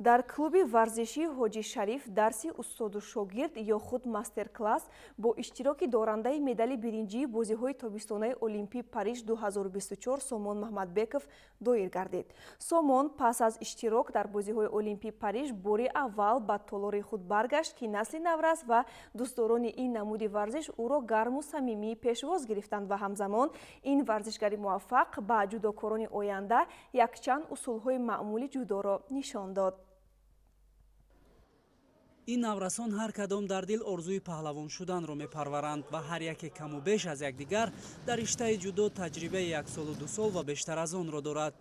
дар клуби варзиши ҳоҷи шариф дарси устоду шогирд ё худ мастер-класс бо иштироки дорандаи медали биринҷии бозиҳои тобистонаи Олимпии Париж 2024 Сомон Маҳмадбеков доир гардид. Сомон пас аз иштирок дар бозиҳои Олимпии Париж бори аввал ба толори худ баргашт ки насли наврас ва дӯстдорони ин намуди варзиш ӯро гарму самимӣ пешвоз гирифтанд ва ҳамзамон ин варзишгари муваффақ ба ҷудокорони оянда якчанд усулҳои маъмули ҷудоро нишон дод. ин наврасон ҳар кадом дар дил орзуи паҳлавон шуданро мепарваранд ва ҳар яке каму беш аз якдигар дар риштаи ҷудо таҷрибаи 1 солу 2 сол ва бештар аз онро дорад.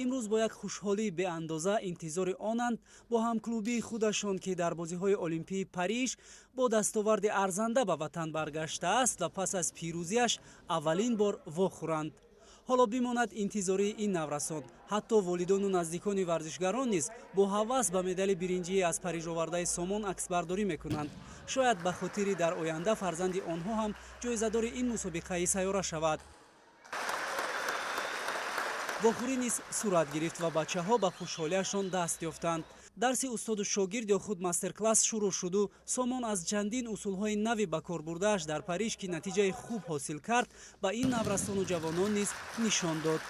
имрӯз бо як хушҳолии беандоза интизори онанд бо ҳамклубии худашон ки дар бозиҳои Олимпии Париж бо дастоварди арзанда ба ватан баргаштааст ва пас аз пирӯзиаш аввалин бор вохӯранд. ҳоло бимонад интизории ин наврасон. ҳатто волидону наздикони варзишгарон низ бо ҳавас ба медали биринҷии аз Париж овардаи Сомон аксбардорӣ мекунанд. шояд ба хотири дар оянда фарзанди онҳо ҳам ҷоизадори ин мусобиқаи сайёра шавад. вохӯрӣ низ сурат гирифт ва бачаҳо ба хушҳолиашон даст ёфтанд. дарси устоду шогирд ё худ мастер-класс шурӯъ шуду Сомон аз чандин усулҳои нави ба кор бурдааш дар Париж ки натиҷаи хуб ҳосил кард ба ин наврасону ҷавонон низ нишон дод.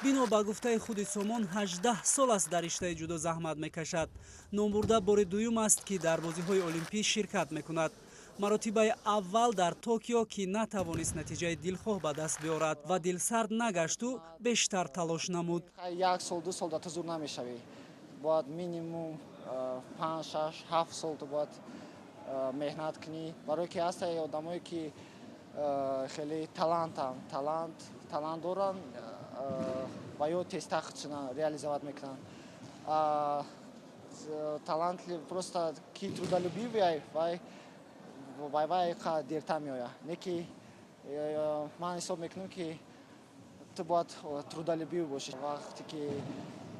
бино ба гуфтаи худи Сомон 18 сол аст дар риштаи ҷудо заҳмат мекашад. номбурда бори дуюм аст ки дар бозиҳои Олимпӣ ширкат мекунад. маротибаи аввал дар Токио ки натавонист натиҷаи дилхоҳ ба даст биёрад ва дилсард нагашту бештар талош намуд. 1 сол 2 сол да зуд намешавӣ. бояд минимум 5 6 7 сол то бояд меҳнат кунӣ. барое ки ҳастаи одамое ки хеле талант доранд ва ё теста худшона реализоват мекунанд. талант просто ки трудолюбивый вай дертар меояд. Не ки ман ҳисоб мекунам ки ту бояд трудолюбивый бошӣ. вақте ки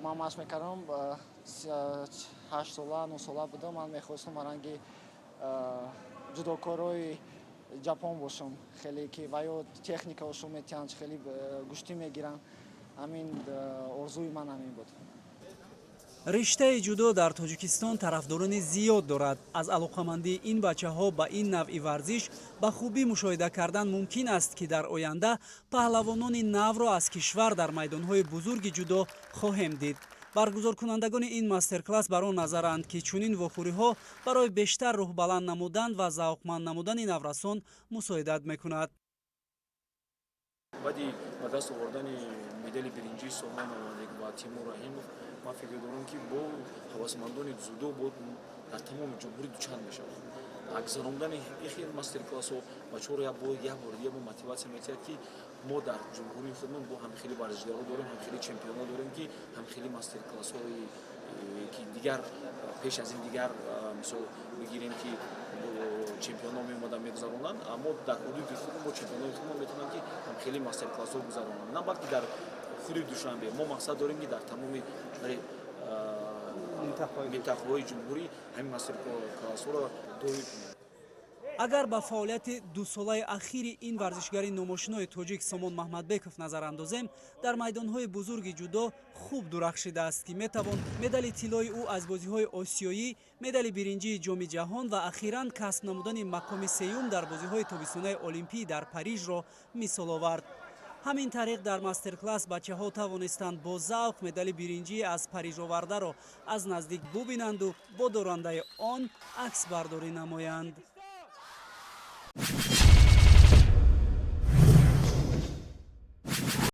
ман машқ мекардам 8 сола 9 сола будам, ман мехостам ранги ҷудокорои ҷапон бошам. хеле ки ваё техникаошон метиҳанд, хеле гӯштӣ мегиранд. ҳамин орзуи ман ҳамин буд. риштаи ҷудо дар Тоҷикистон тарафдорони зиёд дорад. аз алоқамандии ин бачаҳо ба ин навъи варзиш ба хубӣ мушоҳида кардан мумкин аст ки дар оянда паҳлавонони навро аз кишвар дар майдонҳои бузурги ҷудо хоҳем дид. баргузоркунандагони ин мастер-класс бар он назаранд ки чунин вохӯриҳо барои бештар рӯҳбаланд намудан ва завқманд намудани наврасон мусоидат мекунад. баъди ба даст овардани медали биринҷии Сомон ва Тимур Раҳимов ман фикр дорам ки бо ҳавасмандони дзюдо бояд дар тамоми ҷумҳурӣ дучанд мешавад. гузарондани ихел мастер-классҳо бачаҳоро як бор дига мотиватсия метиҳад ки мо дар ҷумҳурии худмон бо ҳамхели варзишгаро дорем, ҳамхели чемпионо дорем ки ҳамхели мастер-классҳои ки дигар пеш аз ин дигар мисол бигирем ки чемпионо меомаданд мегузаронанд, аммо дар ҳудуди худмон бо чемпионои худмон метавонанд ки ҳамхели мастер-классҳо гузаронанд. на балки дар худи Душанбе мо мақсад дорем ки дар тамоми минтақаҳои ҷумҳурӣ ҳамин мастер-классҳоро доир кунем. агар ба фаъолияти дусолаи ахири ин варзишгари номошинои тоҷик Сомон Маҳмадбеков назар андозем, дар майдонҳои бузурги ҷудо хуб дурахшидааст ки метавон медали тиллои ӯ аз бозиҳои осиёӣ, медали биринҷии ҷоми ҷаҳон ва ахиран касб намудани мақоми сеюм дар бозиҳои тобистонаи Олимпӣ дар Парижро мисол овард. ҳамин тариқ дар мастер-класс бачаҳо тавонистанд бо завқ медали биринҷии аз Париж овардаро аз наздик бубинанду бо дорандаи он аксбардорӣ намоянд.